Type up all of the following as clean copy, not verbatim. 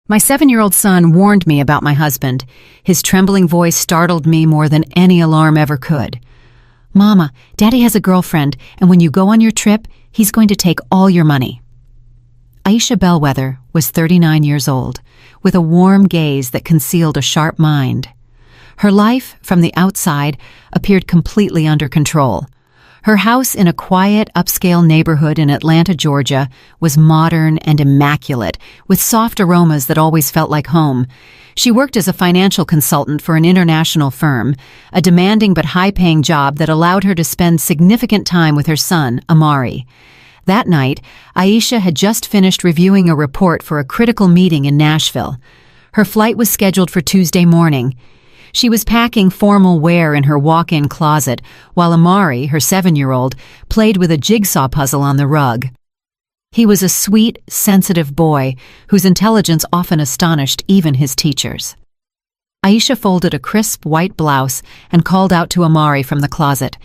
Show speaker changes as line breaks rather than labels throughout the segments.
My 7-year-old son warned me about my husband. His trembling voice startled me more than any alarm ever could. Mama, Daddy has a girlfriend, and when you go on your trip, he's going to take all your money. Aisha Bellwether was 39 years old, with a warm gaze that concealed a sharp mind. Her life, from the outside, appeared completely under control. Her house in a quiet, upscale neighborhood in Atlanta, Georgia, was modern and immaculate, with soft aromas that always felt like home. She worked as a financial consultant for an international firm, a demanding but high-paying job that allowed her to spend significant time with her son, Amari. That night, Aisha had just finished reviewing a report for a critical meeting in Nashville. Her flight was scheduled for Tuesday morning. She was packing formal wear in her walk-in closet, while Amari, her 7-year-old, played with a jigsaw puzzle on the rug. He was a sweet, sensitive boy whose intelligence often astonished even his teachers. Aisha folded a crisp white blouse and called out to Amari from the closet,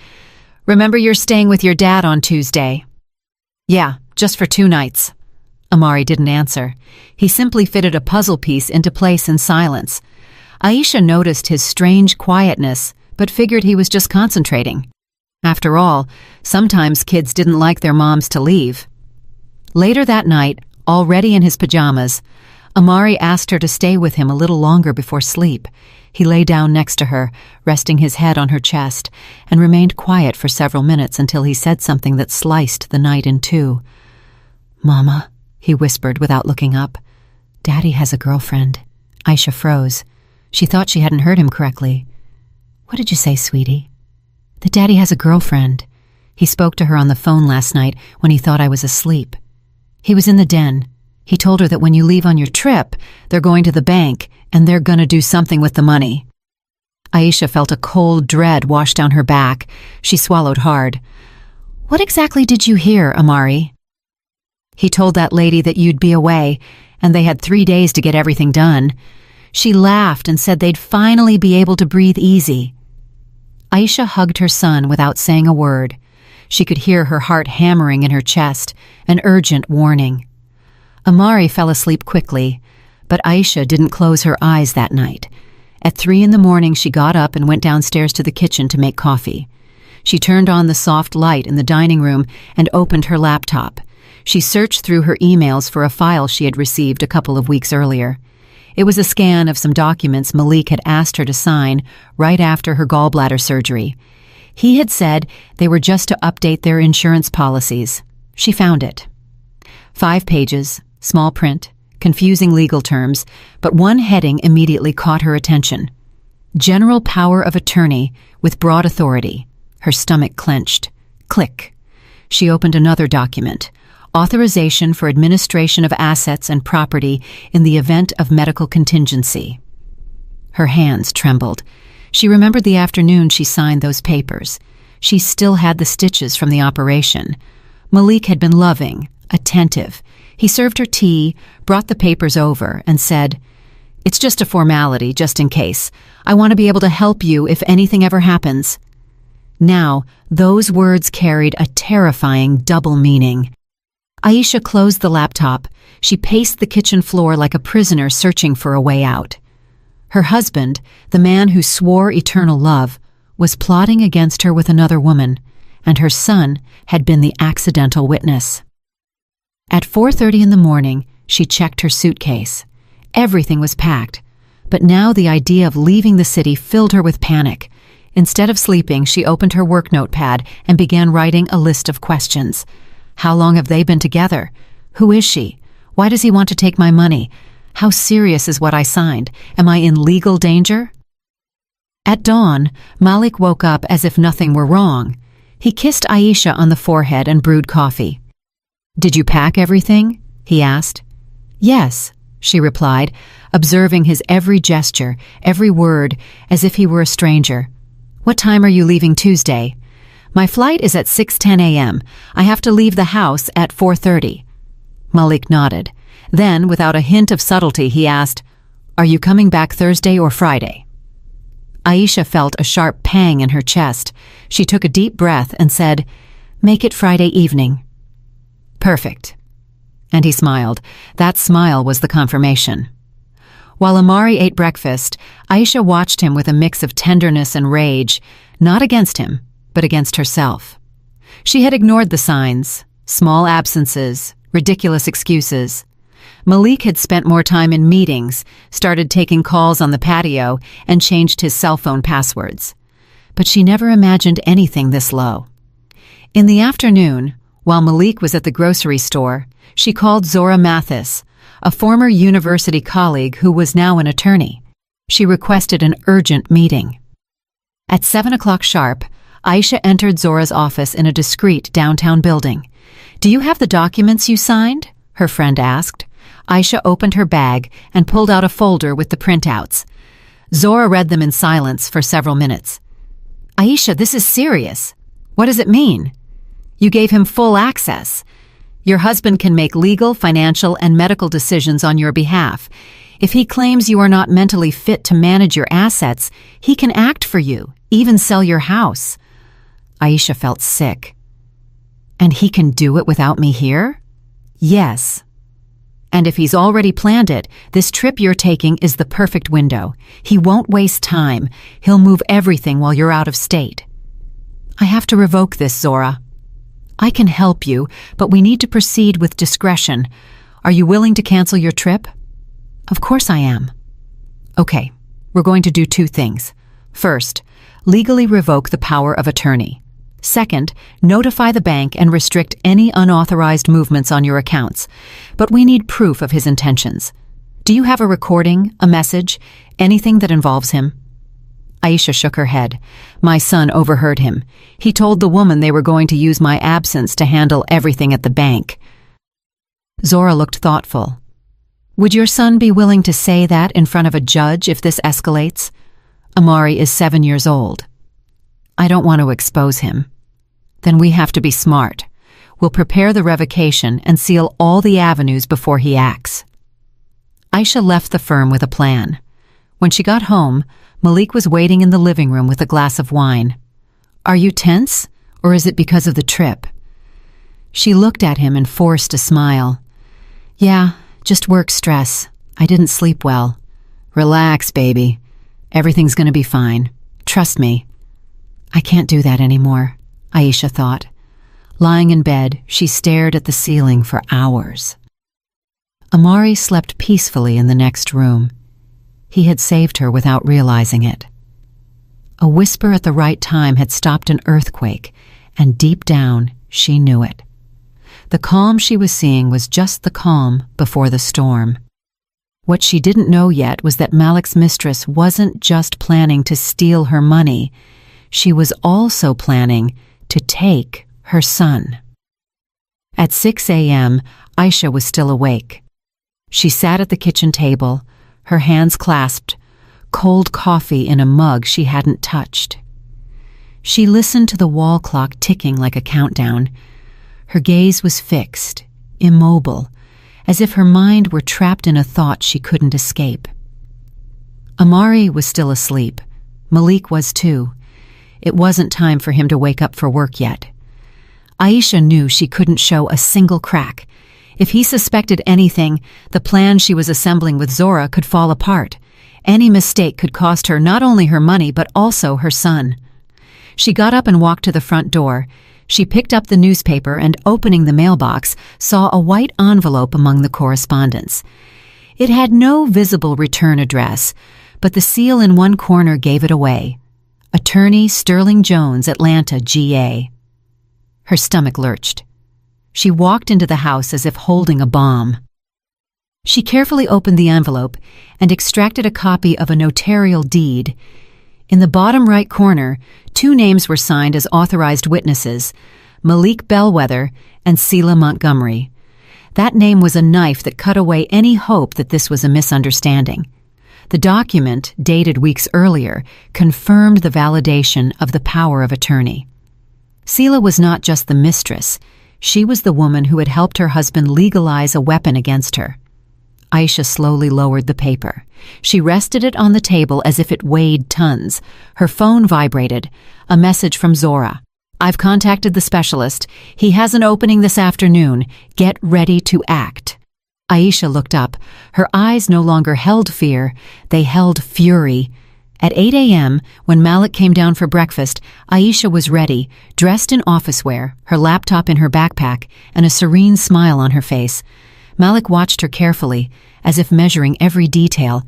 "Remember you're staying with your dad on Tuesday?" "Yeah, just for 2 nights." Amari didn't answer. He simply fitted a puzzle piece into place in silence. Aisha noticed his strange quietness, but figured he was just concentrating. After all, sometimes kids didn't like their moms to leave. Later that night, already in his pajamas, Amari asked her to stay with him a little longer before sleep. He lay down next to her, resting his head on her chest, and remained quiet for several minutes until he said something that sliced the night in two. "Mama," he whispered without looking up. "Daddy has a girlfriend." Aisha froze. She thought she hadn't heard him correctly. "What did you say, sweetie?" "That Daddy has a girlfriend. He spoke to her on the phone last night when he thought I was asleep. He was in the den. He told her that when you leave on your trip, they're going to the bank and they're gonna do something with the money." Aisha felt a cold dread wash down her back. She swallowed hard. "What exactly did you hear, Amari?" "He told that lady that you'd be away, and they had 3 days to get everything done. She laughed and said they'd finally be able to breathe easy." Aisha hugged her son without saying a word. She could hear her heart hammering in her chest, an urgent warning. Amari fell asleep quickly, but Aisha didn't close her eyes that night. At 3 in the morning, she got up and went downstairs to the kitchen to make coffee. She turned on the soft light in the dining room and opened her laptop. She searched through her emails for a file she had received a couple of weeks earlier. It was a scan of some documents Malik had asked her to sign right after her gallbladder surgery. He had said they were just to update their insurance policies. She found it. 5 pages, small print, confusing legal terms, but one heading immediately caught her attention. General power of attorney with broad authority. Her stomach clenched. Click. She opened another document. Authorization for administration of assets and property in the event of medical contingency. Her hands trembled. She remembered the afternoon she signed those papers. She still had the stitches from the operation. Malik had been loving, attentive. He served her tea, brought the papers over, and said, "It's just a formality, just in case. I want to be able to help you if anything ever happens." Now, those words carried a terrifying double meaning. Aisha closed the laptop. She paced the kitchen floor like a prisoner searching for a way out. Her husband, the man who swore eternal love, was plotting against her with another woman, and her son had been the accidental witness. At 4:30 in the morning, she checked her suitcase. Everything was packed, but now the idea of leaving the city filled her with panic. Instead of sleeping, she opened her work notepad and began writing a list of questions. How long have they been together? Who is she? Why does he want to take my money? How serious is what I signed? Am I in legal danger? At dawn, Malik woke up as if nothing were wrong. He kissed Aisha on the forehead and brewed coffee. "Did you pack everything?" he asked. "Yes," she replied, observing his every gesture, every word, as if he were a stranger. "What time are you leaving Tuesday?" "My flight is at 6:10 a.m. I have to leave the house at 4:30. Malik nodded. Then, without a hint of subtlety, he asked, "Are you coming back Thursday or Friday?" Aisha felt a sharp pang in her chest. She took a deep breath and said, "Make it Friday evening." "Perfect." And he smiled. That smile was the confirmation. While Amari ate breakfast, Aisha watched him with a mix of tenderness and rage, not against him, but against herself. She had ignored the signs, small absences, ridiculous excuses. Malik had spent more time in meetings, started taking calls on the patio, and changed his cell phone passwords. But she never imagined anything this low. In the afternoon, while Malik was at the grocery store, she called Zora Mathis, a former university colleague who was now an attorney. She requested an urgent meeting. At 7 o'clock sharp, Aisha entered Zora's office in a discreet downtown building. "Do you have the documents you signed?" her friend asked. Aisha opened her bag and pulled out a folder with the printouts. Zora read them in silence for several minutes. "Aisha, this is serious. What does it mean?" "You gave him full access. Your husband can make legal, financial, and medical decisions on your behalf. If he claims you are not mentally fit to manage your assets, he can act for you, even sell your house." Aisha felt sick. "And he can do it without me here?" "Yes. And if he's already planned it, this trip you're taking is the perfect window. He won't waste time. He'll move everything while you're out of state." "I have to revoke this, Zora." "I can help you, but we need to proceed with discretion. Are you willing to cancel your trip?" "Of course I am." "Okay, we're going to do two things. First, legally revoke the power of attorney. Second, notify the bank and restrict any unauthorized movements on your accounts. But we need proof of his intentions. Do you have a recording, a message, anything that involves him?" Aisha shook her head. "My son overheard him. He told the woman they were going to use my absence to handle everything at the bank." Zora looked thoughtful. "Would your son be willing to say that in front of a judge if this escalates? Amari is 7 years old." "I don't want to expose him." "Then we have to be smart. We'll prepare the revocation and seal all the avenues before he acts." Aisha left the firm with a plan. When she got home, Malik was waiting in the living room with a glass of wine. "Are you tense, or is it because of the trip?" She looked at him and forced a smile. "Yeah, just work stress. I didn't sleep well." "Relax, baby. Everything's going to be fine. Trust me." "I can't do that anymore," Aisha thought. Lying in bed, she stared at the ceiling for hours. Amari slept peacefully in the next room. He had saved her without realizing it. A whisper at the right time had stopped an earthquake, and deep down, she knew it. The calm she was seeing was just the calm before the storm. What she didn't know yet was that Malik's mistress wasn't just planning to steal her money. She was also planning to take her son. At 6 a.m., Aisha was still awake. She sat at the kitchen table, her hands clasped, cold coffee in a mug she hadn't touched. She listened to the wall clock ticking like a countdown. Her gaze was fixed, immobile, as if her mind were trapped in a thought she couldn't escape. Amari was still asleep. Malik was too. It wasn't time for him to wake up for work yet. Aisha knew she couldn't show a single crack. If he suspected anything, the plan she was assembling with Zora could fall apart. Any mistake could cost her not only her money but also her son. She got up and walked to the front door. She picked up the newspaper and, opening the mailbox, saw a white envelope among the correspondence. It had no visible return address, but the seal in one corner gave it away. Attorney Sterling Jones, Atlanta, GA. Her stomach lurched. She walked into the house as if holding a bomb. She carefully opened the envelope and extracted a copy of a notarial deed. In the bottom right corner, 2 names were signed as authorized witnesses, Malik Bellwether and Selah Montgomery. That name was a knife that cut away any hope that this was a misunderstanding. The document, dated weeks earlier, confirmed the validation of the power of attorney. Selah was not just the mistress. She was the woman who had helped her husband legalize a weapon against her. Aisha slowly lowered the paper. She rested it on the table as if it weighed tons. Her phone vibrated. A message from Zora. "I've contacted the specialist. He has an opening this afternoon. Get ready to act." Aisha looked up. Her eyes no longer held fear, they held fury. At 8 a.m., when Malik came down for breakfast, Aisha was ready, dressed in office wear, her laptop in her backpack, and a serene smile on her face. Malik watched her carefully, as if measuring every detail.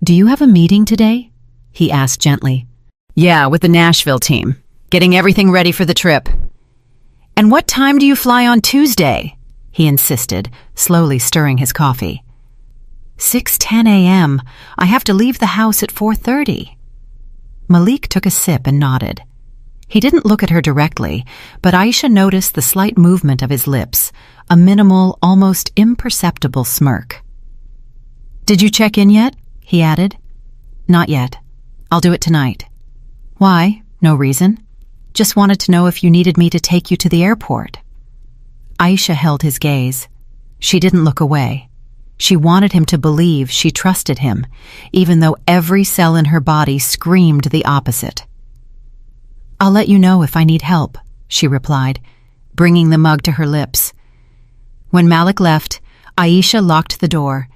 "Do you have a meeting today?" he asked gently. "Yeah, with the Nashville team. Getting everything ready for the trip." "And what time do you fly on Tuesday?" he insisted, slowly stirring his coffee. 6:10 a.m. I have to leave the house at 4:30. Malik took a sip and nodded. He didn't look at her directly, but Aisha noticed the slight movement of his lips, a minimal, almost imperceptible smirk. "Did you check in yet?" he added. "Not yet. I'll do it tonight." "Why? No reason. Just wanted to know if you needed me to take you to the airport." Aisha held his gaze. She didn't look away. She wanted him to believe she trusted him, even though every cell in her body screamed the opposite. "I'll let you know if I need help," she replied, bringing the mug to her lips. When Malik left, Aisha locked the door.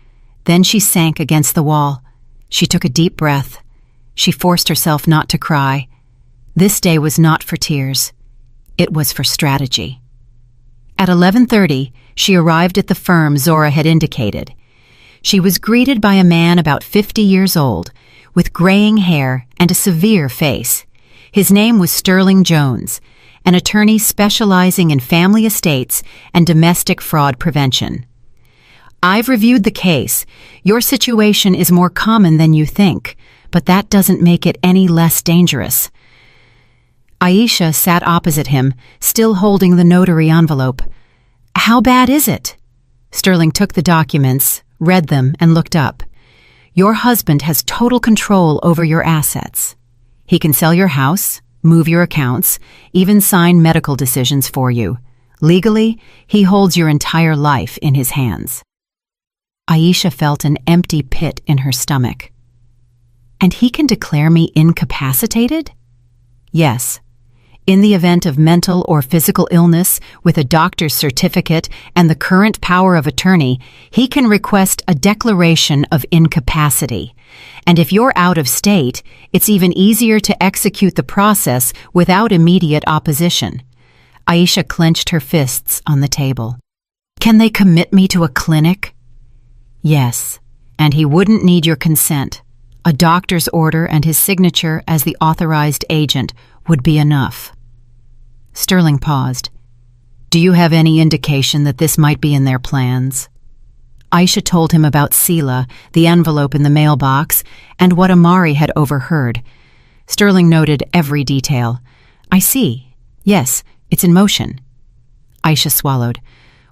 Then she sank against the wall. She took a deep breath. She forced herself not to cry. This day was not for tears. It was for strategy. At 11:30, she arrived at the firm Zora had indicated. She was greeted by a man about 50 years old, with graying hair and a severe face. His name was Sterling Jones, an attorney specializing in family estates and domestic fraud prevention. "I've reviewed the case. Your situation is more common than you think, but that doesn't make it any less dangerous." Aisha sat opposite him, still holding the notary envelope. "How bad is it?" Sterling took the documents, read them, and looked up. "Your husband has total control over your assets. He can sell your house, move your accounts, even sign medical decisions for you. Legally, he holds your entire life in his hands." Aisha felt an empty pit in her stomach. "And he can declare me incapacitated?" "Yes. In the event of mental or physical illness, with a doctor's certificate and the current power of attorney, he can request a declaration of incapacity. And if you're out of state, it's even easier to execute the process without immediate opposition." Aisha clenched her fists on the table. "Can they commit me to a clinic?" "Yes, and he wouldn't need your consent. A doctor's order and his signature as the authorized agent would be enough." Sterling paused. "Do you have any indication that this might be in their plans?" Aisha told him about Sela, the envelope in the mailbox, and what Amari had overheard. Sterling noted every detail. "I see. Yes, it's in motion." Aisha swallowed.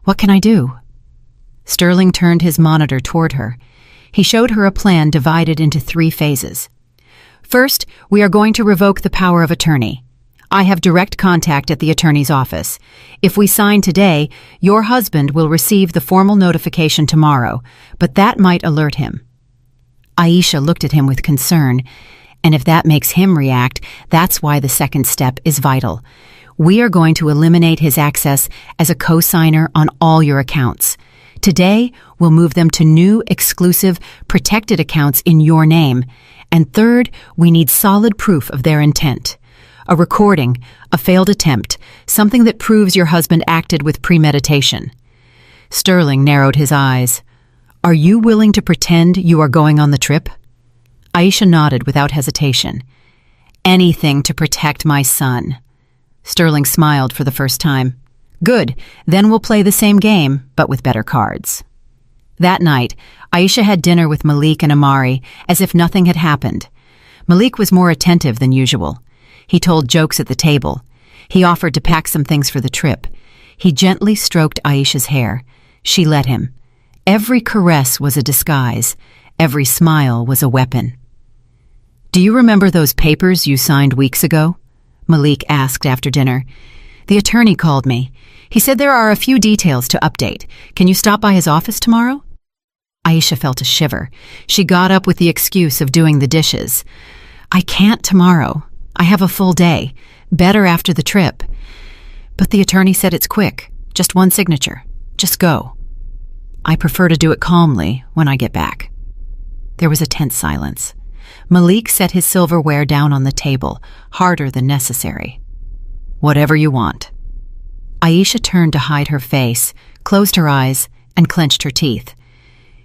"What can I do?" Sterling turned his monitor toward her. He showed her a plan divided into 3 phases. "First, we are going to revoke the power of attorney. I have direct contact at the attorney's office. If we sign today, your husband will receive the formal notification tomorrow, but that might alert him." Aisha looked at him with concern. "And if that makes him react, that's why the second step is vital. We are going to eliminate his access as a co-signer on all your accounts. Today, we'll move them to new, exclusive, protected accounts in your name. And third, we need solid proof of their intent. A recording, a failed attempt, something that proves your husband acted with premeditation." Sterling narrowed his eyes. "Are you willing to pretend you are going on the trip?" Aisha nodded without hesitation. "Anything to protect my son." Sterling smiled for the first time. "Good, then we'll play the same game, but with better cards." That night, Aisha had dinner with Malik and Amari as if nothing had happened. Malik was more attentive than usual. He told jokes at the table. He offered to pack some things for the trip. He gently stroked Aisha's hair. She let him. Every caress was a disguise. Every smile was a weapon. "Do you remember those papers you signed weeks ago?" Malik asked after dinner. "The attorney called me. He said there are a few details to update. Can you stop by his office tomorrow?" Aisha felt a shiver. She got up with the excuse of doing the dishes. "I can't tomorrow. I have a full day. Better after the trip." "But the attorney said it's quick. Just one signature. Just go." I prefer to do it calmly when I get back." There was a tense silence. Malik set his silverware down on the table, harder than necessary. "Whatever you want." Aisha turned to hide her face, closed her eyes, and clenched her teeth.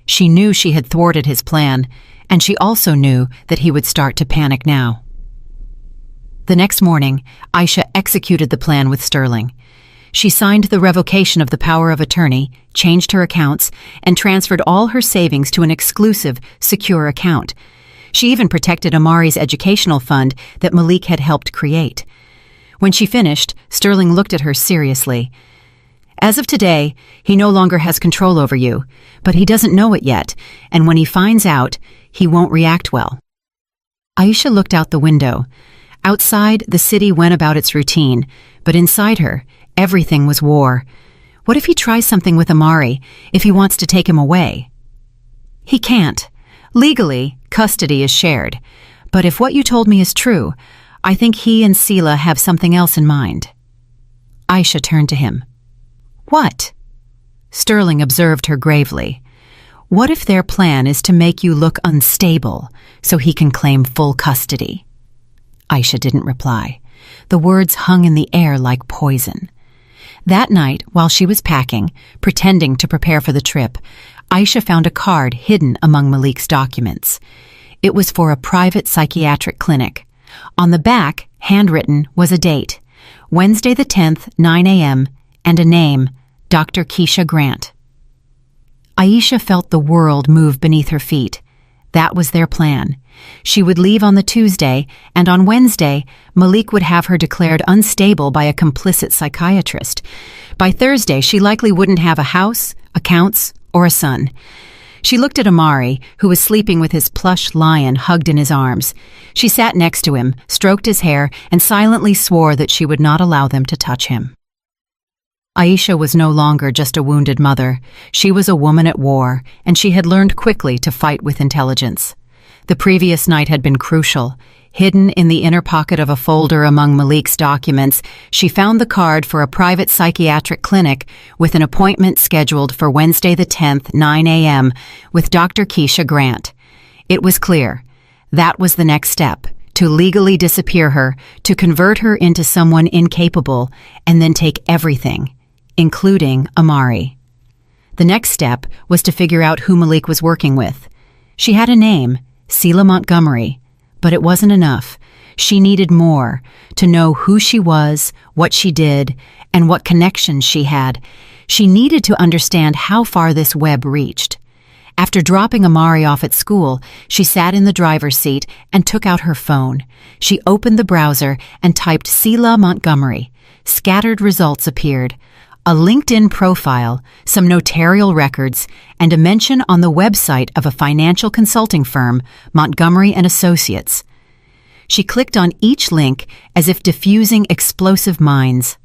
She knew she had thwarted his plan, and she also knew that he would start to panic now. The next morning, Aisha executed the plan with Sterling. She signed the revocation of the power of attorney, changed her accounts, and transferred all her savings to an exclusive, secure account. She even protected Amari's educational fund that Malik had helped create. When she finished, Sterling looked at her seriously. "As of today, he no longer has control over you, but he doesn't know it yet, and when he finds out, he won't react well." Aisha looked out the window. Outside, the city went about its routine, but inside her, everything was war. What if he tries something with Amari, if he wants to take him away? He can't. Legally, custody is shared. But if what you told me is true, I think he and Sela have something else in mind. Aisha turned to him. "What?" Sterling observed her gravely. "What if their plan is to make you look unstable so he can claim full custody?" Aisha didn't reply. The words hung in the air like poison. That night, while she was packing, pretending to prepare for the trip, Aisha found a card hidden among Malik's documents. It was for a private psychiatric clinic. On the back, handwritten, was a date, Wednesday the 10th, 9 a.m., and a name, Dr. Keisha Grant. Aisha felt the world move beneath her feet. That was their plan. She would leave on the Tuesday, and on Wednesday, Malik would have her declared unstable by a complicit psychiatrist. By Thursday, she likely wouldn't have a house, accounts, or a son. She looked at Amari, who was sleeping with his plush lion hugged in his arms. She sat next to him, stroked his hair, and silently swore that she would not allow them to touch him. Aisha was no longer just a wounded mother. She was a woman at war, and she had learned quickly to fight with intelligence. The previous night had been crucial. Hidden in the inner pocket of a folder among Malik's documents, she found the card for a private psychiatric clinic with an appointment scheduled for Wednesday the 10th, 9 a.m., with Dr. Keisha Grant. It was clear. That was the next step, to legally disappear her, to convert her into someone incapable, and then take everything, including Amari. The next step was to figure out who Malik was working with. She had a name, Sela Montgomery, but it wasn't enough. She needed more, to know who she was, what she did, and what connections she had. She needed to understand how far this web reached. After dropping Amari off at school, she sat in the driver's seat and took out her phone. She opened the browser and typed Sela Montgomery. Scattered results appeared. A LinkedIn profile, some notarial records, and a mention on the website of a financial consulting firm, Montgomery & Associates. She clicked on each link as if diffusing explosive mines.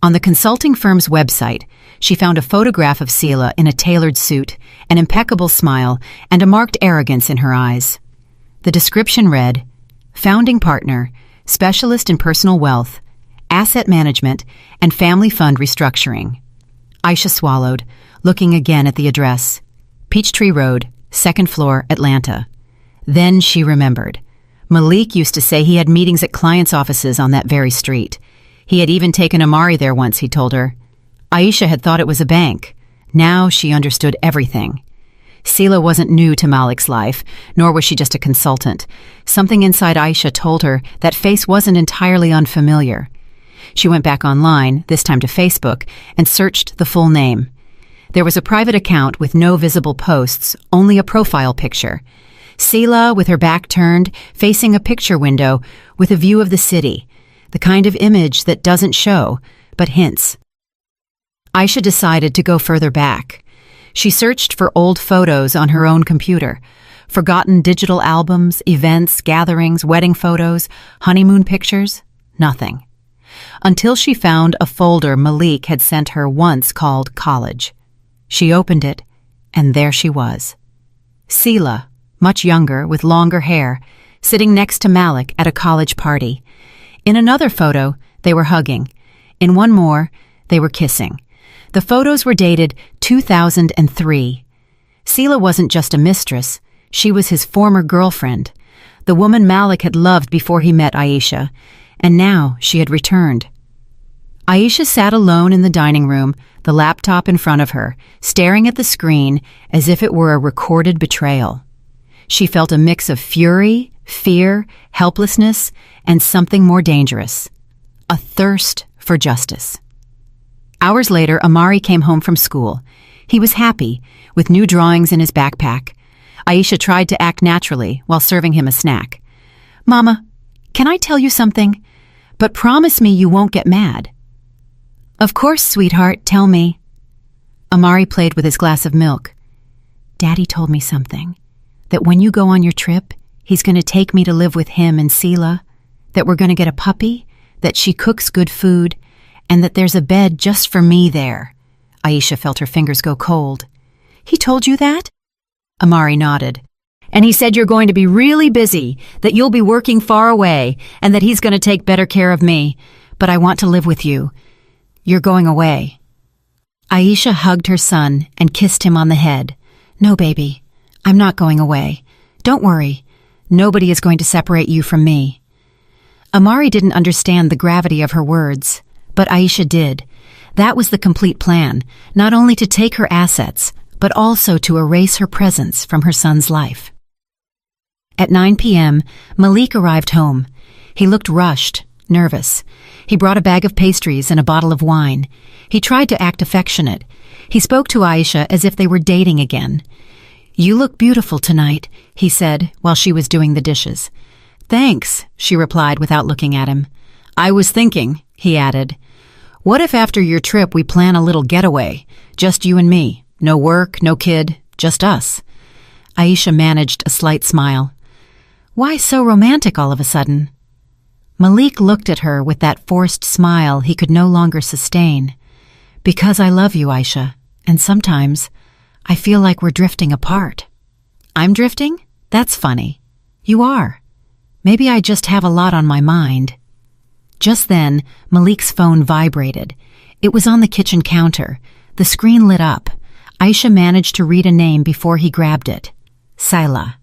On the consulting firm's website, she found a photograph of Sela in a tailored suit, an impeccable smile, and a marked arrogance in her eyes. The description read, "Founding partner, specialist in personal wealth, asset management, and family fund restructuring." Aisha swallowed, looking again at the address. Peachtree Road, 2nd floor, Atlanta. Then she remembered. Malik used to say he had meetings at clients' offices on that very street. He had even taken Amari there once, he told her. Aisha had thought it was a bank. Now she understood everything. Sela wasn't new to Malik's life, nor was she just a consultant. Something inside Aisha told her that face wasn't entirely unfamiliar. She went back online, this time to Facebook, and searched the full name. There was a private account with no visible posts, only a profile picture. Sela, with her back turned, facing a picture window with a view of the city, the kind of image that doesn't show, but hints. Aisha decided to go further back. She searched for old photos on her own computer, forgotten digital albums, events, gatherings, wedding photos, honeymoon pictures, nothing. Until she found a folder Malik had sent her once called College. She opened it, and there she was. Sela, much younger, with longer hair, sitting next to Malik at a college party. In another photo, they were hugging. In one more, they were kissing. The photos were dated 2003. Selah wasn't just a mistress, she was his former girlfriend, the woman Malik had loved before he met Aisha, and now she had returned. Aisha sat alone in the dining room, the laptop in front of her, staring at the screen as if it were a recorded betrayal. She felt a mix of fury, fear, helplessness, and something more dangerous, a thirst for justice. Hours later, Amari came home from school. He was happy, with new drawings in his backpack. Aisha tried to act naturally while serving him a snack. "Mama, can I tell you something? But promise me you won't get mad." "Of course, sweetheart, tell me." Amari played with his glass of milk. "Daddy told me something, that when you go on your trip, he's going to take me to live with him and Selah, that we're going to get a puppy, that she cooks good food, and that there's a bed just for me there." Aisha felt her fingers go cold. "He told you that?" Amari nodded. "And he said you're going to be really busy, that you'll be working far away, and that he's going to take better care of me. But I want to live with you. You're going away." Aisha hugged her son and kissed him on the head. "No, baby, I'm not going away. Don't worry. Nobody is going to separate you from me." Amari didn't understand the gravity of her words, but Aisha did. That was the complete plan, not only to take her assets, but also to erase her presence from her son's life. At 9 p.m., Malik arrived home. He looked rushed, nervous. He brought a bag of pastries and a bottle of wine. He tried to act affectionate. He spoke to Aisha as if they were dating again. "You look beautiful tonight," he said while she was doing the dishes. "Thanks," she replied without looking at him. "I was thinking," he added, "what if after your trip we plan a little getaway? Just you and me. No work, no kid, just us." Aisha managed a slight smile. "Why so romantic all of a sudden?" Malik looked at her with that forced smile he could no longer sustain. "Because I love you, Aisha, and sometimes I feel like we're drifting apart." "I'm drifting? That's funny." "You are. Maybe I just have a lot on my mind." Just then, Malik's phone vibrated. It was on the kitchen counter. The screen lit up. Aisha managed to read a name before he grabbed it. Selah.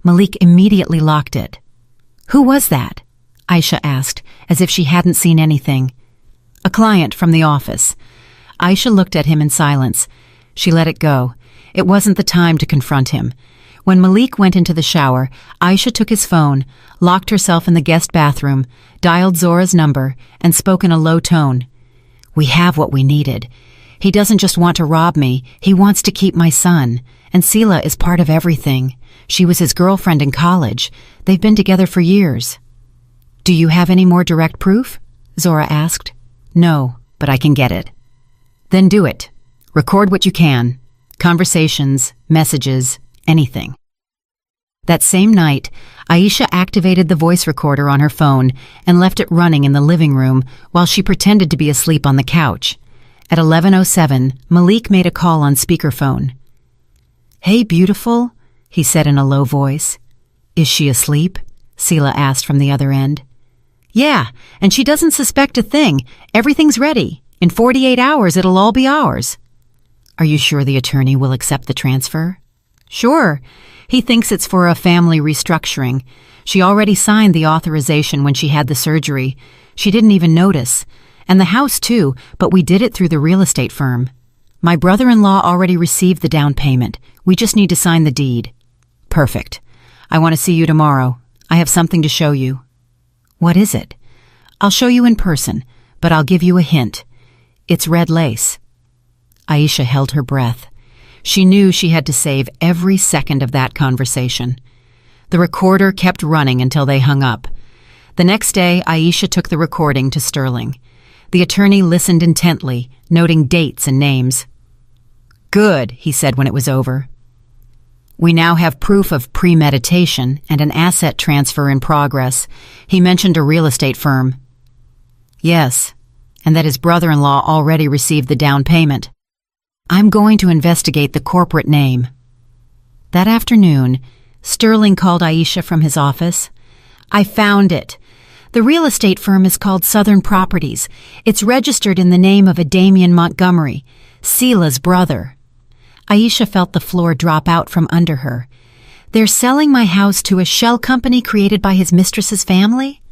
Malik immediately locked it. "Who was that?" Aisha asked, as if she hadn't seen anything. "A client from the office." Aisha looked at him in silence. She let it go. It wasn't the time to confront him. When Malik went into the shower, Aisha took his phone, locked herself in the guest bathroom, dialed Zora's number, and spoke in a low tone. "We have what we needed. He doesn't just want to rob me, he wants to keep my son. And Selah is part of everything. She was his girlfriend in college. They've been together for years." "Do you have any more direct proof?" Zora asked. "No, but I can get it." "Then do it. Record what you can. Conversations, messages, anything." That same night, Aisha activated the voice recorder on her phone and left it running in the living room while she pretended to be asleep on the couch. At 11:07, Malik made a call on speakerphone. "Hey, beautiful," he said in a low voice. "Is she asleep?" Selah asked from the other end. "Yeah, and she doesn't suspect a thing. Everything's ready. In 48 hours, it'll all be ours." "Are you sure the attorney will accept the transfer?" "Sure. He thinks it's for a family restructuring. She already signed the authorization when she had the surgery. She didn't even notice. And the house, too, but we did it through the real estate firm. My brother-in-law already received the down payment. We just need to sign the deed." "Perfect. I want to see you tomorrow. I have something to show you." "What is it?" "I'll show you in person, but I'll give you a hint. It's red lace." Aisha held her breath. She knew she had to save every second of that conversation. The recorder kept running until they hung up. The next day, Aisha took the recording to Sterling. The attorney listened intently, noting dates and names. "Good," he said when it was over. "We now have proof of premeditation and an asset transfer in progress." He mentioned a real estate firm. "Yes, and that his brother-in-law already received the down payment. I'm going to investigate the corporate name." That afternoon, Sterling called Aisha from his office. "I found it. The real estate firm is called Southern Properties. It's registered in the name of a Damien Montgomery. Sela's brother. Aisha felt the floor drop out from under her. They're selling my house to a shell company created by his mistress's family?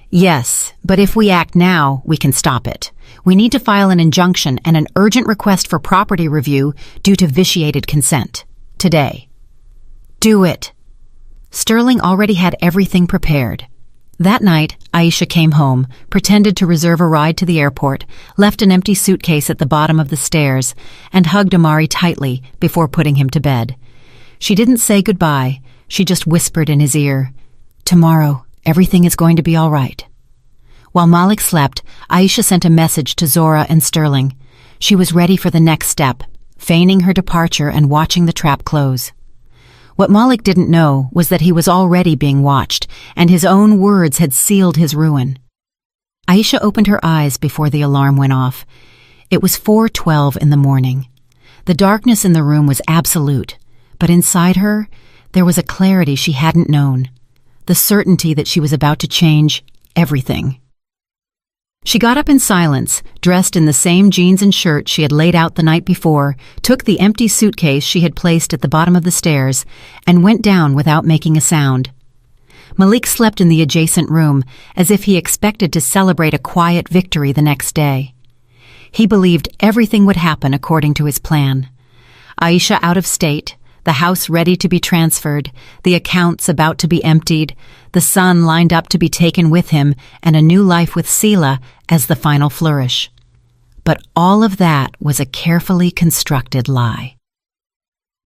Yes, but if we act now, we can stop it. We need to file an injunction and an urgent request for property review due to vitiated consent. Today. Do it. Sterling already had everything prepared. That night, Aisha came home, pretended to reserve a ride to the airport, left an empty suitcase at the bottom of the stairs, and hugged Amari tightly before putting him to bed. She didn't say goodbye. She just whispered in his ear, "Tomorrow, everything is going to be all right." While Malik slept, Aisha sent a message to Zora and Sterling. She was ready for the next step, feigning her departure and watching the trap close. What Malik didn't know was that he was already being watched, and his own words had sealed his ruin. Aisha opened her eyes before the alarm went off. It was 4:12 in the morning. The darkness in the room was absolute, but inside her, there was a clarity she hadn't known, the certainty that she was about to change everything. She got up in silence, dressed in the same jeans and shirt she had laid out the night before, took the empty suitcase she had placed at the bottom of the stairs, and went down without making a sound. Malik slept in the adjacent room, as if he expected to celebrate a quiet victory the next day. He believed everything would happen according to his plan. Aisha out of state, the house ready to be transferred, the accounts about to be emptied, the son lined up to be taken with him, and a new life with Sela as the final flourish. But all of that was a carefully constructed lie.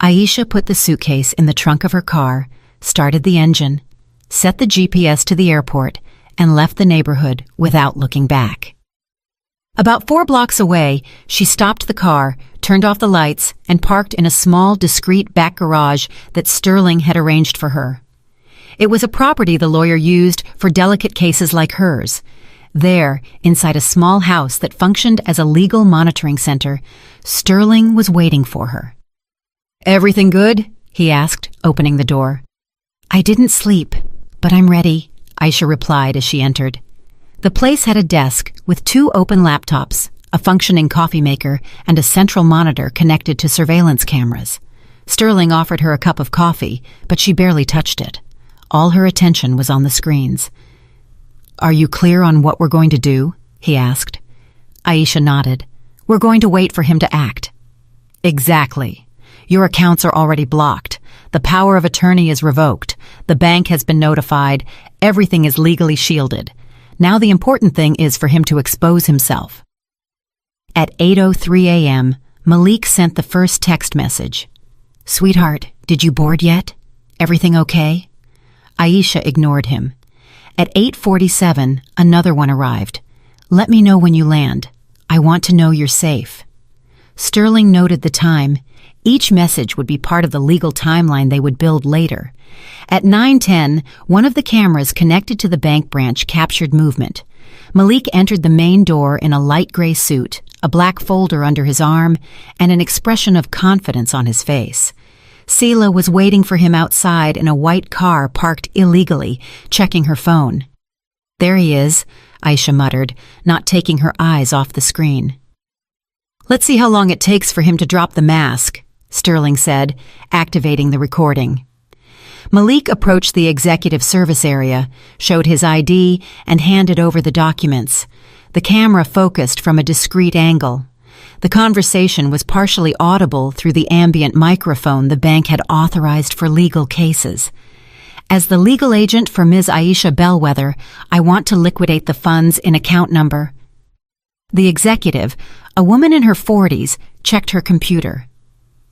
Aisha put the suitcase in the trunk of her car, started the engine, set the GPS to the airport, and left the neighborhood without looking back. About 4 blocks away, she stopped the car, turned off the lights, and parked in a small, discreet back garage that Sterling had arranged for her. It was a property the lawyer used for delicate cases like hers. There, inside a small house that functioned as a legal monitoring center, Sterling was waiting for her. "Everything good?" he asked, opening the door. "I didn't sleep, but I'm ready," Aisha replied as she entered. The place had a desk with 2 open laptops, a functioning coffee maker, and a central monitor connected to surveillance cameras. Sterling offered her a cup of coffee, but she barely touched it. All her attention was on the screens. "Are you clear on what we're going to do?" he asked. Aisha nodded. "We're going to wait for him to act." "Exactly. Your accounts are already blocked. The power of attorney is revoked. The bank has been notified. Everything is legally shielded. Now the important thing is for him to expose himself." At 8:03 a.m., Malik sent the first text message. "Sweetheart, did you board yet? Everything okay?" Aisha ignored him. At 8:47, another one arrived. "Let me know when you land. I want to know you're safe." Sterling noted the time. Each message would be part of the legal timeline they would build later. At 9:10, one of the cameras connected to the bank branch captured movement. Malik entered the main door in a light gray suit, a black folder under his arm, and an expression of confidence on his face. Sela was waiting for him outside in a white car parked illegally, checking her phone. "There he is," Aisha muttered, not taking her eyes off the screen. "Let's see how long it takes for him to drop the mask," Sterling said, activating the recording. Malik approached the executive service area, showed his ID, and handed over the documents. The camera focused from a discreet angle. The conversation was partially audible through the ambient microphone the bank had authorized for legal cases. "As the legal agent for Ms. Aisha Bellwether, I want to liquidate the funds in account number." The executive, a woman in her 40s, checked her computer.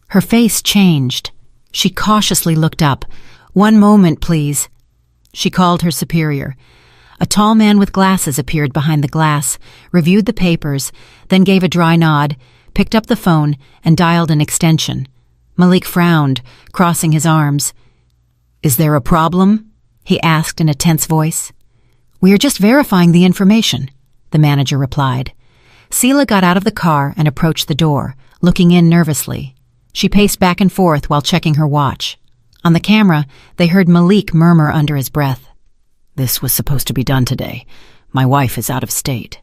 Her face changed. She cautiously looked up. "One moment, please." She called her superior. A tall man with glasses appeared behind the glass, reviewed the papers, then gave a dry nod, picked up the phone, and dialed an extension. Malik frowned, crossing his arms. "Is there a problem?" he asked in a tense voice. "We are just verifying the information," the manager replied. Sela got out of the car and approached the door, looking in nervously. She paced back and forth while checking her watch. On the camera, they heard Malik murmur under his breath, "This was supposed to be done today. My wife is out of state."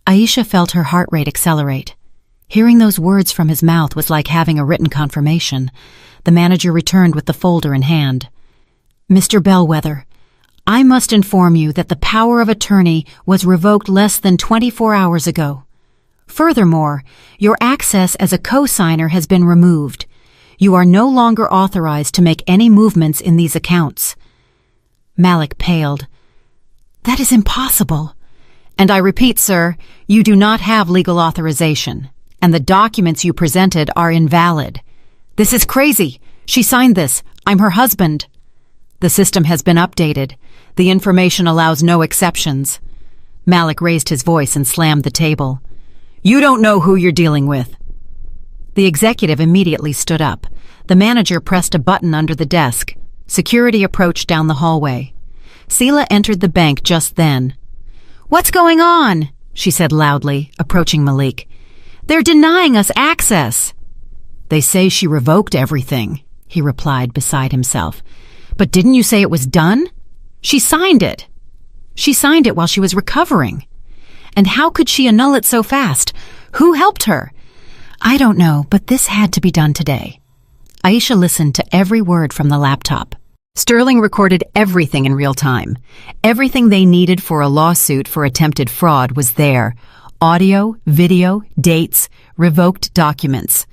Aisha felt her heart rate accelerate. Hearing those words from his mouth was like having a written confirmation. The manager returned with the folder in hand. Mr. Bellwether, I must inform you that the power of attorney was revoked less than 24 hours ago. Furthermore, your access as a co-signer has been removed. You are no longer authorized to make any movements in these accounts. Malik paled. That is impossible. And I repeat, sir, you do not have legal authorization, and the documents you presented are invalid. This is crazy. She signed this. I'm her husband. The system has been updated. The information allows no exceptions. Malik raised his voice and slammed the table. You don't know who you're dealing with. The executive immediately stood up. The manager pressed a button under the desk. Security approached down the hallway. Seela entered the bank just then. What's going on? She said loudly, approaching Malik. They're denying us access. They say she revoked everything, he replied beside himself. But didn't you say it was done? She signed it. She signed it while she was recovering. And how could she annul it so fast? Who helped her? I don't know, but this had to be done today. Aisha listened to every word from the laptop. Sterling recorded everything in real time. Everything they needed for a lawsuit for attempted fraud was there. Audio, video, dates, revoked documents.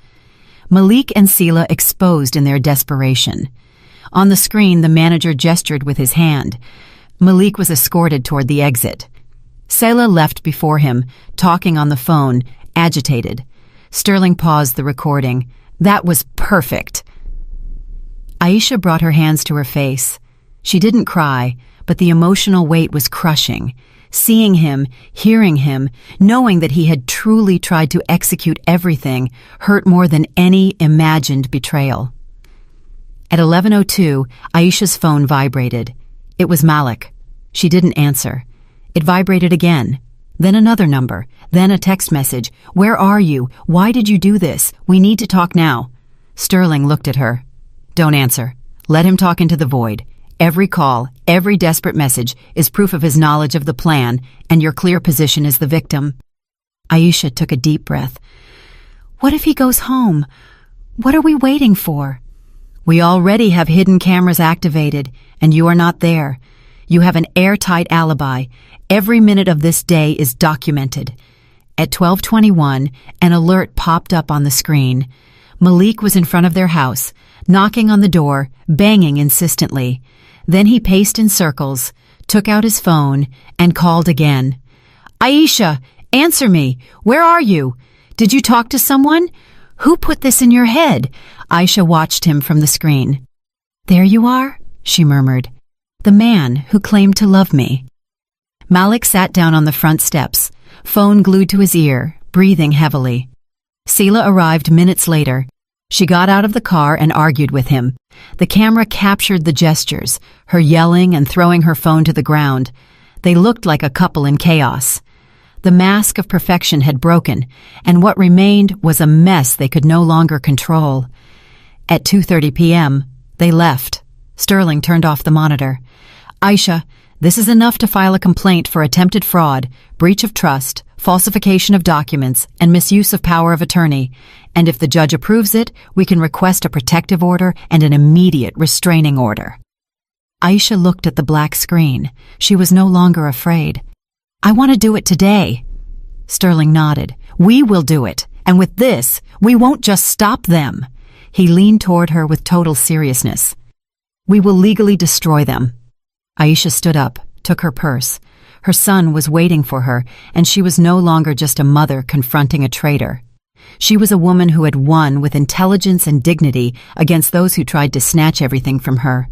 Malik and Seela exposed in their desperation. On the screen, the manager gestured with his hand. Malik was escorted toward the exit. Seela left before him, talking on the phone, agitated. Sterling paused the recording. That was perfect. Aisha brought her hands to her face. She didn't cry, but the emotional weight was crushing. Seeing him, hearing him, knowing that he had truly tried to execute everything hurt more than any imagined betrayal. At 11:02, Aisha's phone vibrated. It was Malik. She didn't answer. It vibrated again. Then another number. Then a text message. Where are you? Why did you do this? We need to talk now. Sterling looked at her. Don't answer. Let him talk into the void. Every call, every desperate message is proof of his knowledge of the plan and your clear position as the victim. Aisha took a deep breath. What if he goes home? What are we waiting for? We already have hidden cameras activated, and you are not there. You have an airtight alibi. Every minute of this day is documented. At 12:21, an alert popped up on the screen. Malik was in front of their house, knocking on the door, banging insistently. Then he paced in circles, took out his phone, and called again. Aisha, answer me. Where are you? Did you talk to someone? Who put this in your head? Aisha watched him from the screen. There you are, she murmured. The man who claimed to love me. Malik sat down on the front steps, phone glued to his ear, breathing heavily. Seela arrived minutes later. She got out of the car and argued with him. The camera captured the gestures, her yelling and throwing her phone to the ground. They looked like a couple in chaos. The mask of perfection had broken, and what remained was a mess they could no longer control. At 2:30 p.m., they left. Sterling turned off the monitor. Aisha, this is enough to file a complaint for attempted fraud, breach of trust, falsification of documents, and misuse of power of attorney. And if the judge approves it, we can request a protective order and an immediate restraining order. Aisha looked at the black screen. She was no longer afraid. I want to do it today. Sterling nodded. We will do it. And with this, we won't just stop them. He leaned toward her with total seriousness. We will legally destroy them. Aisha stood up, took her purse. Her son was waiting for her, and she was no longer just a mother confronting a traitor. She was a woman who had won with intelligence and dignity against those who tried to snatch everything from her.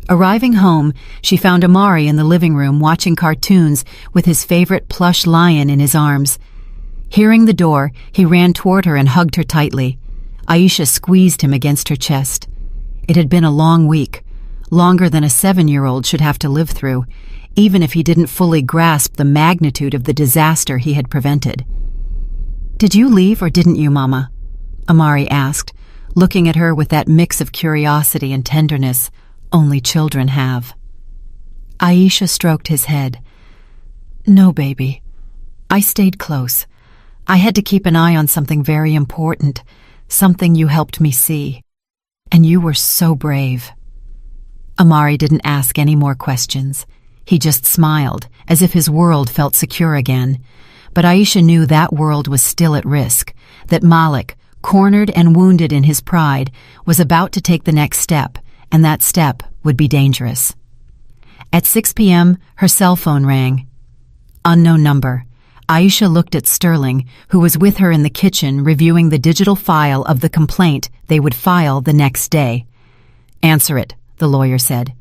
Arriving home, she found Amari in the living room watching cartoons with his favorite plush lion in his arms. Hearing the door, he ran toward her and hugged her tightly. Aisha squeezed him against her chest. It had been a long week, longer than a 7-year-old should have to live through, even if he didn't fully grasp the magnitude of the disaster he had prevented. Did you leave or didn't you, Mama? Amari asked, looking at her with that mix of curiosity and tenderness only children have. Aisha stroked his head. No, baby. I stayed close. I had to keep an eye on something very important, something you helped me see. And you were so brave." Amari didn't ask any more questions. He just smiled, as if his world felt secure again. But Aisha knew that world was still at risk, that Malik, cornered and wounded in his pride, was about to take the next step, and that step would be dangerous. At 6 p.m., her cell phone rang. Unknown number. Aisha looked at Sterling, who was with her in the kitchen reviewing the digital file of the complaint they would file the next day. "Answer it," the lawyer said.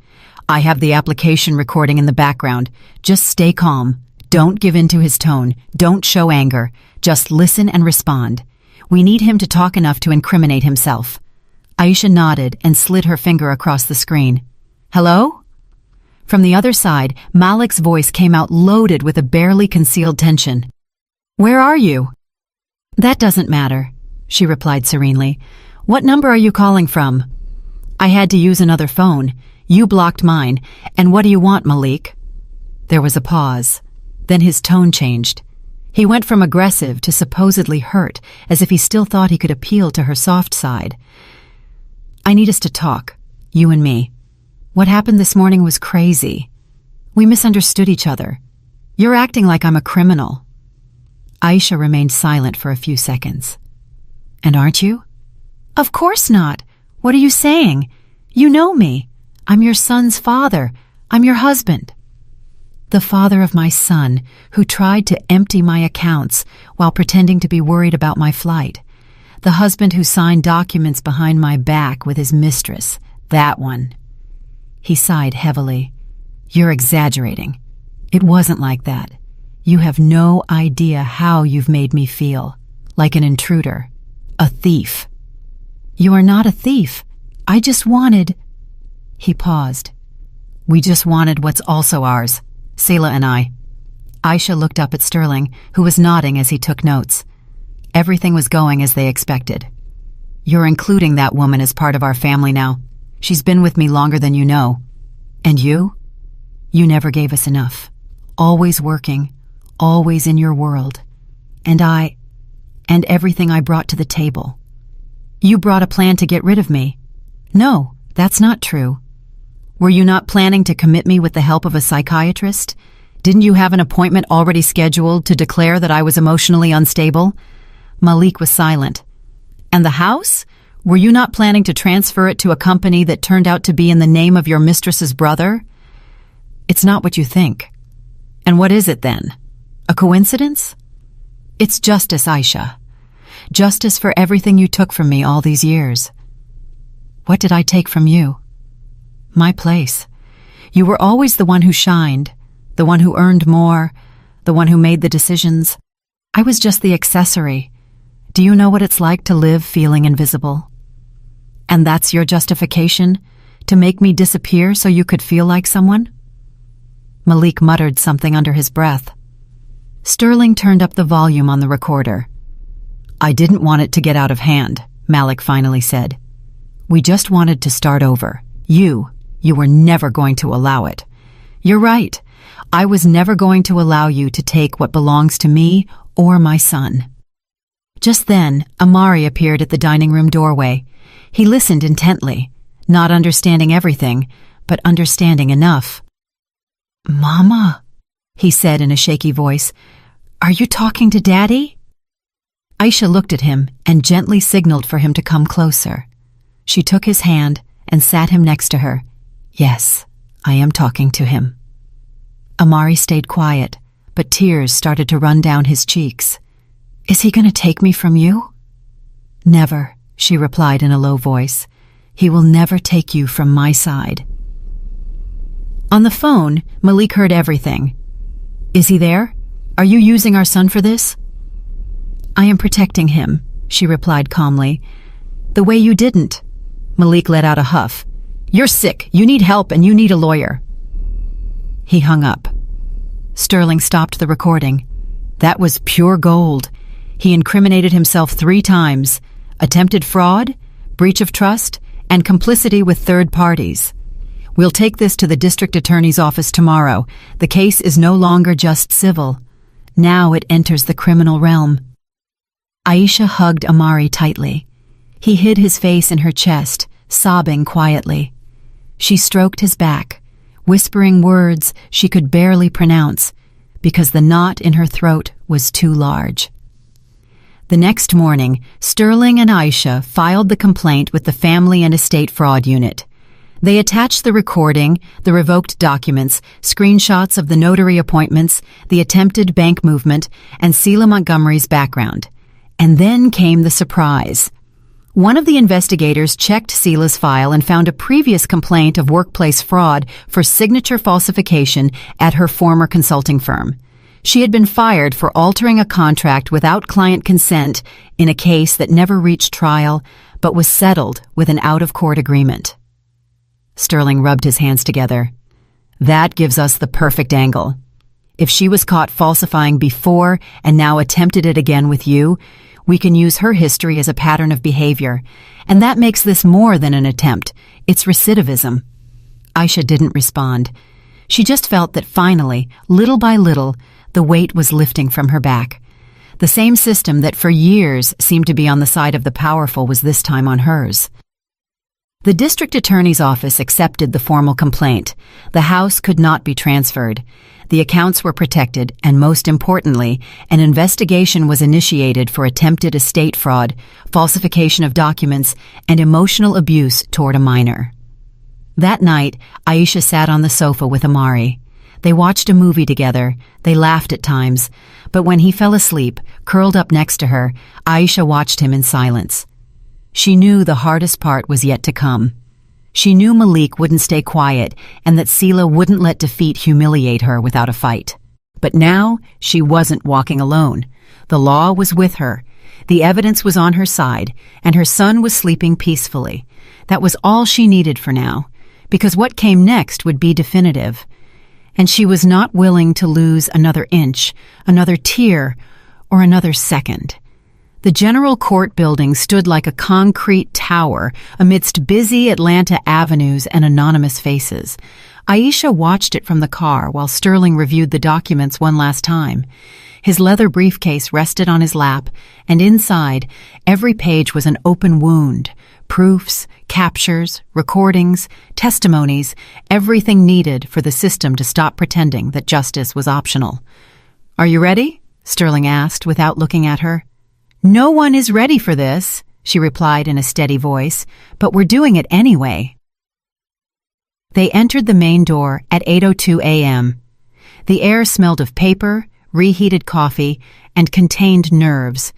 "I have the application recording in the background. Just stay calm. Don't give in to his tone. Don't show anger. Just listen and respond. We need him to talk enough to incriminate himself." Aisha nodded and slid her finger across the screen. "Hello?" From the other side, Malik's voice came out loaded with a barely concealed tension. "Where are you?" "That doesn't matter," she replied serenely. "What number are you calling from?" "I had to use another phone. You blocked mine. And what do you want, Malik?" There was a pause. Then his tone changed. He went from aggressive to supposedly hurt, as if he still thought he could appeal to her soft side. "I need us to talk, you and me. What happened this morning was crazy. We misunderstood each other. You're acting like I'm a criminal." Aisha remained silent for a few seconds. "And aren't you?" "Of course not. What are you saying? You know me. I'm your son's father. I'm your husband." "The father of my son, who tried to empty my accounts while pretending to be worried about my flight. The husband who signed documents behind my back with his mistress. That one." He sighed heavily. "You're exaggerating. It wasn't like that. You have no idea how you've made me feel. Like an intruder. A thief." "You are not a thief. I just wanted—" He paused. "We just wanted what's also ours, Selah and I." Aisha looked up at Sterling, who was nodding as he took notes. Everything was going as they expected. "You're including that woman as part of our family now. She's been with me longer than you know. And you? You never gave us enough. Always working, always in your world. And everything I brought to the table. You brought a plan to get rid of me. No, that's not true. Were you not planning to commit me with the help of a psychiatrist? Didn't you have an appointment already scheduled to declare that I was emotionally unstable?" Malik was silent. "And the house? Were you not planning to transfer it to a company that turned out to be in the name of your mistress's brother?" "It's not what you think." "And what is it then? A coincidence?" "It's justice, Aisha. Justice for everything you took from me all these years." "What did I take from you?" "My place. You were always the one who shined, the one who earned more, the one who made the decisions. I was just the accessory. Do you know what it's like to live feeling invisible? And that's your justification? To make me disappear so you could feel like someone?" Malik muttered something under his breath. Sterling turned up the volume on the recorder. "I didn't want it to get out of hand," Malik finally said. "We just wanted to start over. You were never going to allow it. You're right. I was never going to allow you to take what belongs to me or my son." Just then, Amari appeared at the dining room doorway. He listened intently, not understanding everything, but understanding enough. "Mama," he said in a shaky voice, "are you talking to Daddy?" Aisha looked at him and gently signaled for him to come closer. She took his hand and sat him next to her. "Yes, I am talking to him." Amari stayed quiet, but tears started to run down his cheeks. "Is he going to take me from you?" "Never," she replied in a low voice. "He will never take you from my side." On the phone, Malik heard everything. "Is he there? Are you using our son for this?" "I am protecting him," she replied calmly. "The way you didn't." Malik let out a huff. "You're sick. You need help and you need a lawyer." He hung up. Sterling stopped the recording. That was pure gold. He incriminated himself 3 times: attempted fraud, breach of trust, and complicity with third parties. "We'll take this to the district attorney's office tomorrow. The case is no longer just civil. Now it enters the criminal realm." Aisha hugged Amari tightly. He hid his face in her chest, sobbing quietly. She stroked his back, whispering words she could barely pronounce because the knot in her throat was too large. The next morning, Sterling and Aisha filed the complaint with the Family and Estate Fraud Unit. They attached the recording, the revoked documents, screenshots of the notary appointments, the attempted bank movement, and Selah Montgomery's background. And then came the surprise. One of the investigators checked Selah's file and found a previous complaint of workplace fraud for signature falsification at her former consulting firm. She had been fired for altering a contract without client consent in a case that never reached trial but was settled with an out-of-court agreement. Sterling rubbed his hands together. That gives us the perfect angle. If she was caught falsifying before and now attempted it again with you, we can use her history as a pattern of behavior, and that makes this more than an attempt. It's recidivism. Aisha didn't respond. She just felt that finally, little by little, the weight was lifting from her back. The same system that for years seemed to be on the side of the powerful was this time on hers. The district attorney's office accepted the formal complaint. The house could not be transferred. The accounts were protected, and most importantly, an investigation was initiated for attempted estate fraud, falsification of documents, and emotional abuse toward a minor. That night, Aisha sat on the sofa with Amari. They watched a movie together. They laughed at times, but when he fell asleep, curled up next to her, Aisha watched him in silence. She knew the hardest part was yet to come. She knew Malik wouldn't stay quiet and that Selah wouldn't let defeat humiliate her without a fight. But now she wasn't walking alone. The law was with her. The evidence was on her side, and her son was sleeping peacefully. That was all she needed for now, because what came next would be definitive. And she was not willing to lose another inch, another tear, or another second. The General Court building stood like a concrete tower amidst busy Atlanta avenues and anonymous faces. Aisha watched it from the car while Sterling reviewed the documents one last time. His leather briefcase rested on his lap, and inside, every page was an open wound. Proofs, captures, recordings, testimonies, everything needed for the system to stop pretending that justice was optional. "Are you ready?" Sterling asked without looking at her. "No one is ready for this," she replied in a steady voice, "but we're doing it anyway." They entered the main door at 8:02 a.m. The air smelled of paper, reheated coffee, and contained nerves.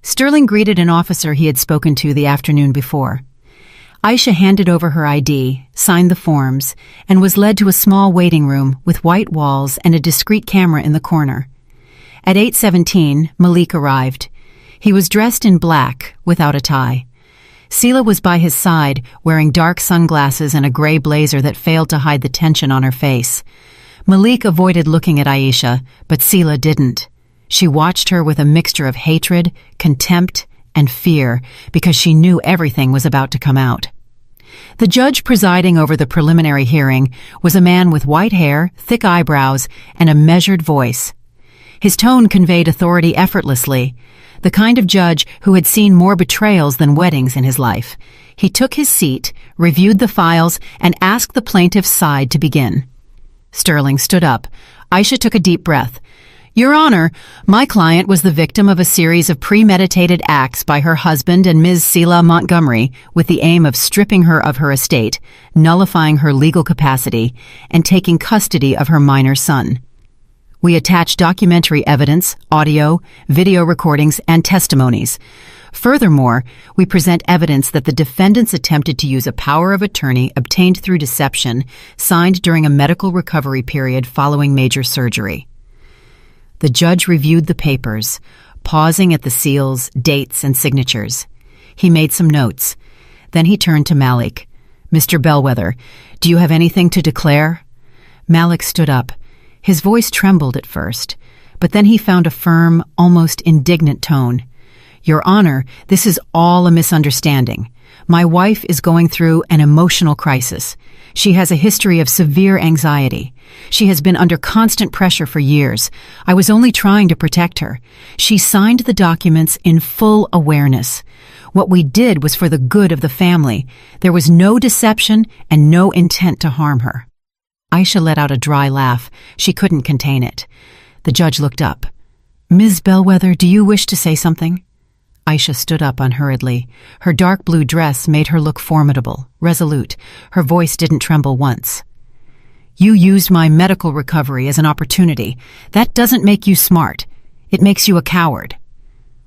Sterling greeted an officer he had spoken to the afternoon before. Aisha handed over her ID, signed the forms, and was led to a small waiting room with white walls and a discreet camera in the corner. At 8:17, Malik arrived. He was dressed in black, without a tie. Selah was by his side, wearing dark sunglasses and a gray blazer that failed to hide the tension on her face. Malik avoided looking at Aisha, but Selah didn't. She watched her with a mixture of hatred, contempt, and fear, because she knew everything was about to come out. The judge presiding over the preliminary hearing was a man with white hair, thick eyebrows, and a measured voice. His tone conveyed authority effortlessly, the kind of judge who had seen more betrayals than weddings in his life. He took his seat, reviewed the files, and asked the plaintiff's side to begin. Sterling stood up. Aisha took a deep breath. "Your Honor, my client was the victim of a series of premeditated acts by her husband and Ms. Selah Montgomery with the aim of stripping her of her estate, nullifying her legal capacity, and taking custody of her minor son. We attach documentary evidence, audio, video recordings, and testimonies. Furthermore, we present evidence that the defendants attempted to use a power of attorney obtained through deception, signed during a medical recovery period following major surgery." The judge reviewed the papers, pausing at the seals, dates, and signatures. He made some notes. Then he turned to Malik. "Mr. Bellwether, do you have anything to declare?" Malik stood up. His voice trembled at first, but then he found a firm, almost indignant tone. "Your Honor, this is all a misunderstanding. My wife is going through an emotional crisis. She has a history of severe anxiety. She has been under constant pressure for years. I was only trying to protect her. She signed the documents in full awareness. What we did was for the good of the family. There was no deception and no intent to harm her." Aisha let out a dry laugh. She couldn't contain it. The judge looked up. "Ms. Bellwether, do you wish to say something?" Aisha stood up unhurriedly. Her dark blue dress made her look formidable, resolute. Her voice didn't tremble once. "You used my medical recovery as an opportunity. That doesn't make you smart. It makes you a coward.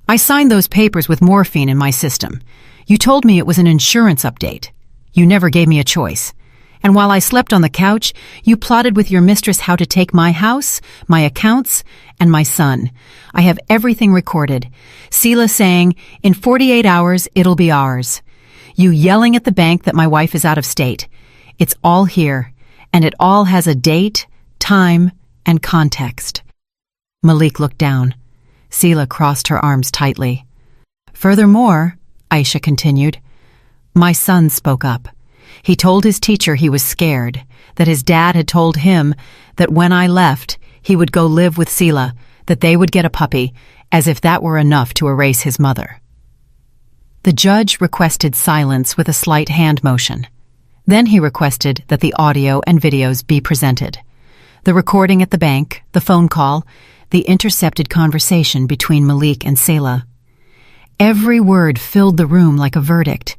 I signed those papers with morphine in my system. You told me it was an insurance update. You never gave me a choice. And while I slept on the couch, you plotted with your mistress how to take my house, my accounts, and my son. I have everything recorded. Selah saying, 'In 48 hours, it'll be ours.' You yelling at the bank that my wife is out of state. It's all here, and it all has a date, time, and context." Malik looked down. Selah crossed her arms tightly. "Furthermore," Aisha continued, "my son spoke up. He told his teacher he was scared, that his dad had told him that when I left, he would go live with Selah, that they would get a puppy, as if that were enough to erase his mother." The judge requested silence with a slight hand motion. Then he requested that the audio and videos be presented. The recording at the bank, the phone call, the intercepted conversation between Malik and Selah. Every word filled the room like a verdict.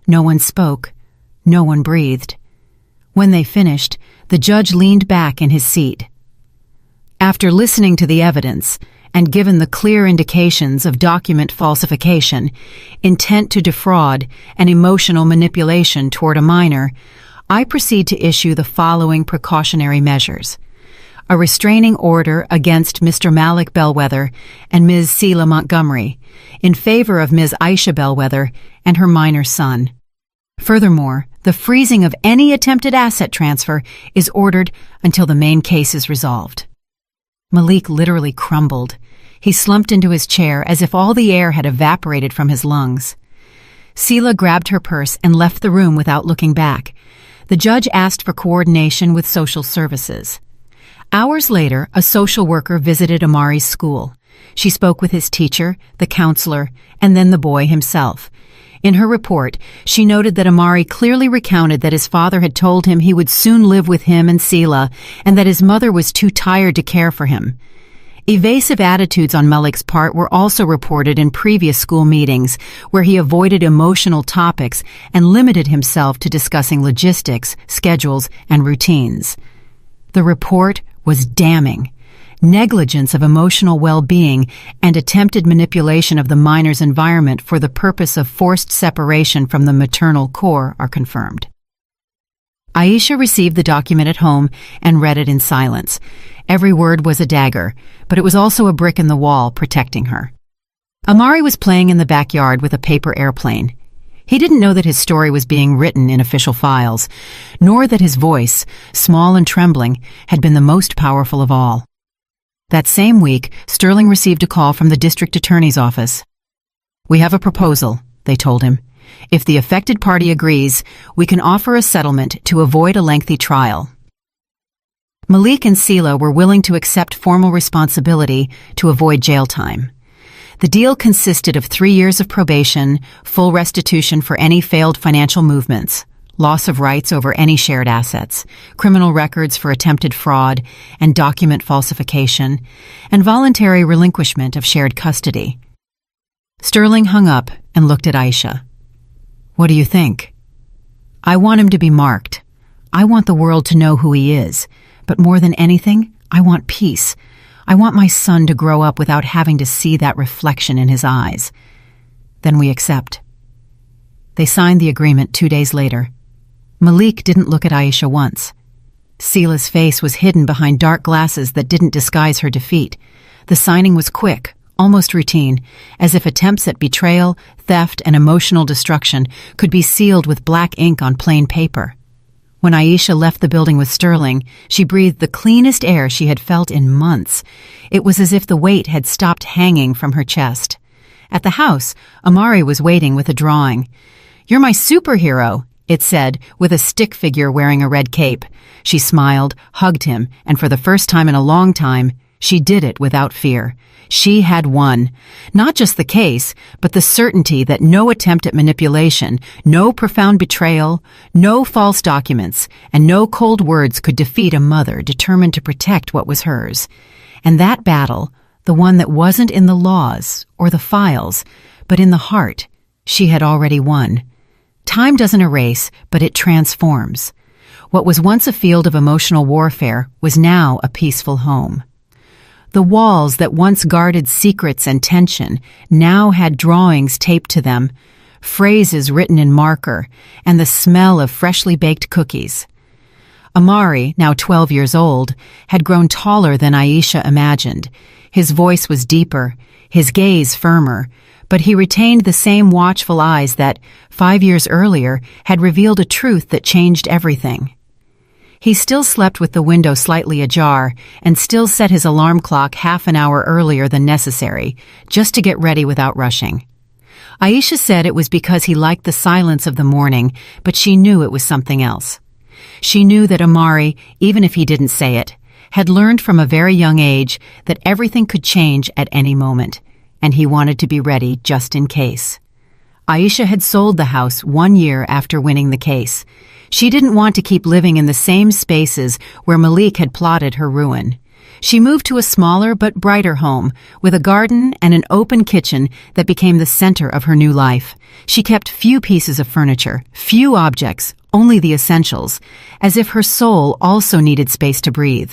No one spoke. No one breathed. When they finished, the judge leaned back in his seat. After listening to the evidence, and given the clear indications of document falsification, intent to defraud, and emotional manipulation toward a minor, I proceed to issue the following precautionary measures. A restraining order against Mr. Malik Bellwether and Ms. Selah Montgomery, in favor of Ms. Aisha Bellwether and her minor son. Furthermore, the freezing of any attempted asset transfer is ordered until the main case is resolved. Malik literally crumbled. He slumped into his chair as if all the air had evaporated from his lungs. Selah grabbed her purse and left the room without looking back. The judge asked for coordination with social services. Hours later, a social worker visited Amari's school. She spoke with his teacher, the counselor, and then the boy himself. In her report, she noted that Amari clearly recounted that his father had told him he would soon live with him and Selah, and that his mother was too tired to care for him. Evasive attitudes on Malik's part were also reported in previous school meetings, where he avoided emotional topics and limited himself to discussing logistics, schedules, and routines. The report was damning. Negligence of emotional well-being and attempted manipulation of the minor's environment for the purpose of forced separation from the maternal core are confirmed. Aisha received the document at home and read it in silence. Every word was a dagger, but it was also a brick in the wall protecting her. Amari was playing in the backyard with a paper airplane. He didn't know that his story was being written in official files, nor that his voice, small and trembling, had been the most powerful of all. That same week, Sterling received a call from the district attorney's office. "We have a proposal," they told him. "If the affected party agrees, we can offer a settlement to avoid a lengthy trial." Malik and Selah were willing to accept formal responsibility to avoid jail time. The deal consisted of 3 years of probation, full restitution for any failed financial movements, loss of rights over any shared assets, criminal records for attempted fraud and document falsification, and voluntary relinquishment of shared custody. Sterling hung up and looked at Aisha. "What do you think?" "I want him to be marked. I want the world to know who he is. But more than anything, I want peace. I want my son to grow up without having to see that reflection in his eyes." "Then we accept." They signed the agreement 2 days later. Malik didn't look at Aisha once. Selah's face was hidden behind dark glasses that didn't disguise her defeat. The signing was quick, almost routine, as if attempts at betrayal, theft, and emotional destruction could be sealed with black ink on plain paper. When Aisha left the building with Sterling, she breathed the cleanest air she had felt in months. It was as if the weight had stopped hanging from her chest. At the house, Amari was waiting with a drawing. "You're my superhero," it said, with a stick figure wearing a red cape. She smiled, hugged him, and for the first time in a long time, she did it without fear. She had won. Not just the case, but the certainty that no attempt at manipulation, no profound betrayal, no false documents, and no cold words could defeat a mother determined to protect what was hers. And that battle, the one that wasn't in the laws or the files, but in the heart, she had already won. Time doesn't erase, but it transforms. What was once a field of emotional warfare was now a peaceful home. The walls that once guarded secrets and tension now had drawings taped to them, phrases written in marker, and the smell of freshly baked cookies. Amari, now 12 years old, had grown taller than Aisha imagined. His voice was deeper, his gaze firmer, but he retained the same watchful eyes that, 5 years earlier, had revealed a truth that changed everything. He still slept with the window slightly ajar and still set his alarm clock half an hour earlier than necessary, just to get ready without rushing. Aisha said it was because he liked the silence of the morning, but she knew it was something else. She knew that Amari, even if he didn't say it, had learned from a very young age that everything could change at any moment, and he wanted to be ready just in case. Aisha had sold the house 1 year after winning the case. She didn't want to keep living in the same spaces where Malik had plotted her ruin. She moved to a smaller but brighter home, with a garden and an open kitchen that became the center of her new life. She kept few pieces of furniture, few objects, only the essentials, as if her soul also needed space to breathe.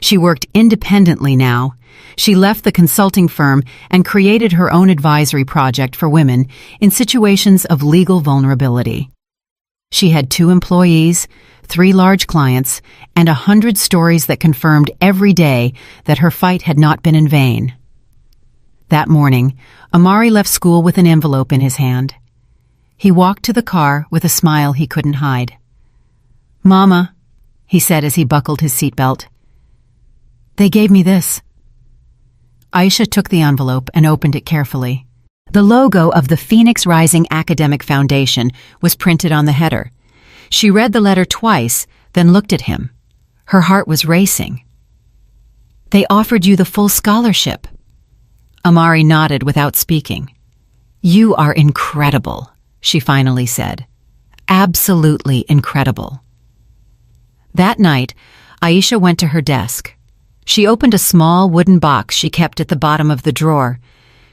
She worked independently now. She left the consulting firm and created her own advisory project for women in situations of legal vulnerability. She had 2 employees, 3 large clients, and 100 stories that confirmed every day that her fight had not been in vain. That morning, Amari left school with an envelope in his hand. He walked to the car with a smile he couldn't hide. "Mama," he said as he buckled his seatbelt, "they gave me this." Aisha took the envelope and opened it carefully. The logo of the Phoenix Rising Academic Foundation was printed on the header. She read the letter twice, then looked at him. Her heart was racing. "They offered you the full scholarship." Amari nodded without speaking. "You are incredible," she finally said. "Absolutely incredible." That night, Aisha went to her desk. She opened a small wooden box she kept at the bottom of the drawer.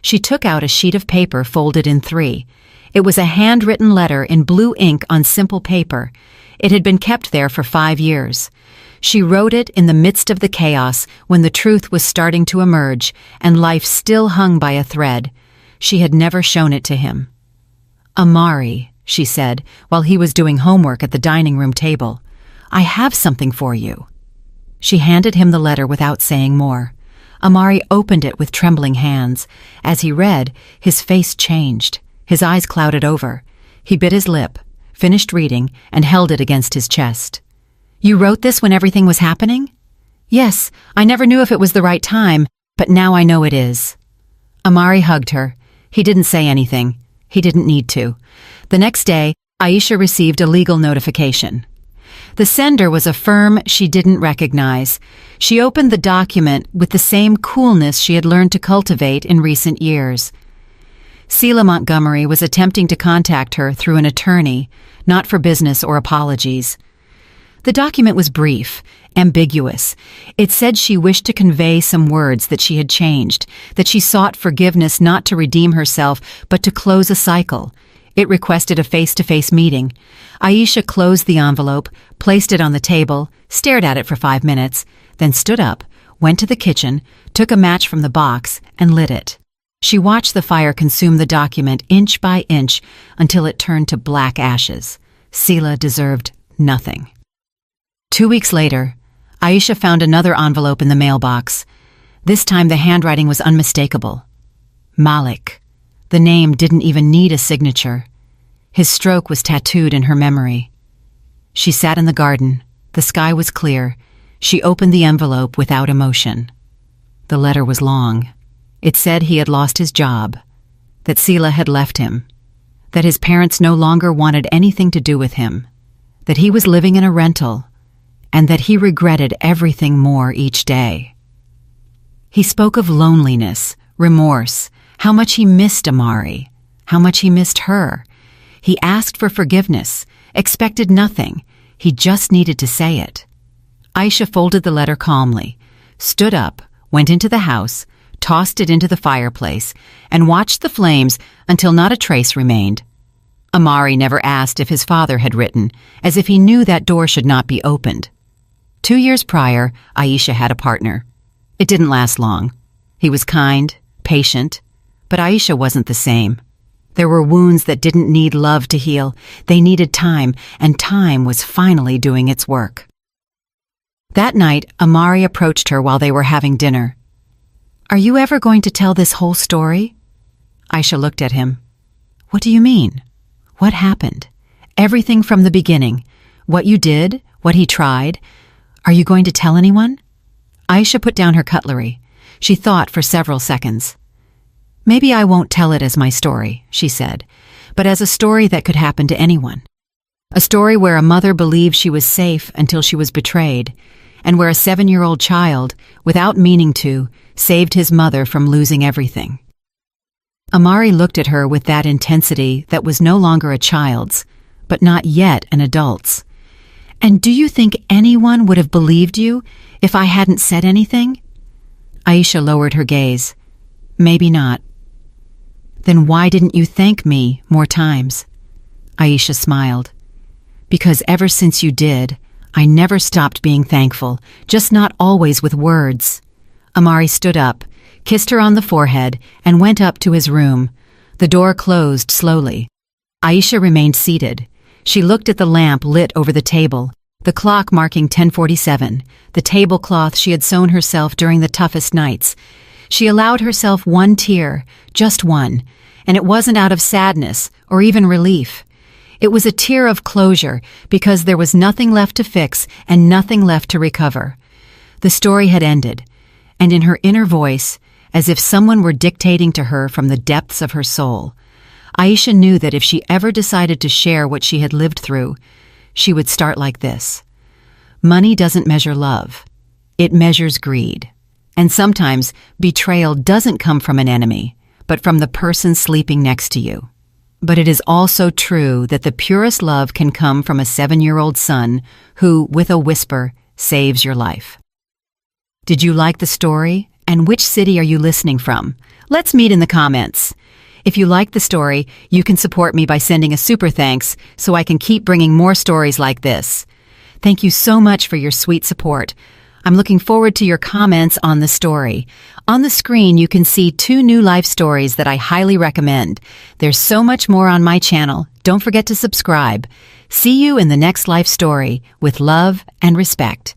She took out a sheet of paper folded in 3. It was a handwritten letter in blue ink on simple paper. It had been kept there for 5 years. She wrote it in the midst of the chaos when the truth was starting to emerge and life still hung by a thread. She had never shown it to him. "Amari," she said, while he was doing homework at the dining room table, "I have something for you." She handed him the letter without saying more. Amari opened it with trembling hands. As he read, his face changed. His eyes clouded over. He bit his lip, finished reading, and held it against his chest. "You wrote this when everything was happening?" "Yes, I never knew if it was the right time, but now I know it is." Amari hugged her. He didn't say anything. He didn't need to. The next day, Aisha received a legal notification. The sender was a firm she didn't recognize. She opened the document with the same coolness she had learned to cultivate in recent years. Selah Montgomery was attempting to contact her through an attorney, not for business or apologies. The document was brief, ambiguous. It said she wished to convey some words that she had changed, that she sought forgiveness not to redeem herself, but to close a cycle. It requested a face-to-face meeting. Aisha closed the envelope, placed it on the table, stared at it for 5 minutes, then stood up, went to the kitchen, took a match from the box, and lit it. She watched the fire consume the document inch by inch until it turned to black ashes. Selah deserved nothing. 2 weeks later, Aisha found another envelope in the mailbox. This time the handwriting was unmistakable. Malik. The name didn't even need a signature. His stroke was tattooed in her memory. She sat in the garden. The sky was clear. She opened the envelope without emotion. The letter was long. It said he had lost his job, that Selah had left him, that his parents no longer wanted anything to do with him, that he was living in a rental, and that he regretted everything more each day. He spoke of loneliness, remorse, how much he missed Amari, how much he missed her. He asked for forgiveness, expected nothing. He just needed to say it. Aisha folded the letter calmly, stood up, went into the house, tossed it into the fireplace, and watched the flames until not a trace remained. Amari never asked if his father had written, as if he knew that door should not be opened. 2 years prior, Aisha had a partner. It didn't last long. He was kind, patient, but Aisha wasn't the same. There were wounds that didn't need love to heal. They needed time, and time was finally doing its work. That night, Amari approached her while they were having dinner. "Are you ever going to tell this whole story?" Aisha looked at him. "What do you mean? What happened? Everything from the beginning. What you did, what he tried. Are you going to tell anyone?" Aisha put down her cutlery. She thought for several seconds. "Maybe I won't tell it as my story," she said, "but as a story that could happen to anyone. A story where a mother believed she was safe until she was betrayed, and where a 7-year-old child, without meaning to, saved his mother from losing everything." Amari looked at her with that intensity that was no longer a child's, but not yet an adult's. "And do you think anyone would have believed you if I hadn't said anything?" Aisha lowered her gaze. "Maybe not." "Then why didn't you thank me more times?" Aisha smiled. "Because ever since you did, I never stopped being thankful, just not always with words." Amari stood up, kissed her on the forehead, and went up to his room. The door closed slowly. Aisha remained seated. She looked at the lamp lit over the table, the clock marking 10:47, the tablecloth she had sewn herself during the toughest nights. She allowed herself one tear, just one, and it wasn't out of sadness or even relief. It was a tear of closure because there was nothing left to fix and nothing left to recover. The story had ended, and in her inner voice, as if someone were dictating to her from the depths of her soul, Aisha knew that if she ever decided to share what she had lived through, she would start like this. Money doesn't measure love. It measures greed. And sometimes betrayal doesn't come from an enemy, but from the person sleeping next to you. But it is also true that the purest love can come from a 7-year-old son who, with a whisper, saves your life. Did you like the story? And which city are you listening from? Let's meet in the comments. If you like the story, you can support me by sending a super thanks so I can keep bringing more stories like this. Thank you so much for your sweet support. I'm looking forward to your comments on the story. On the screen, you can see 2 new life stories that I highly recommend. There's so much more on my channel. Don't forget to subscribe. See you in the next life story with love and respect.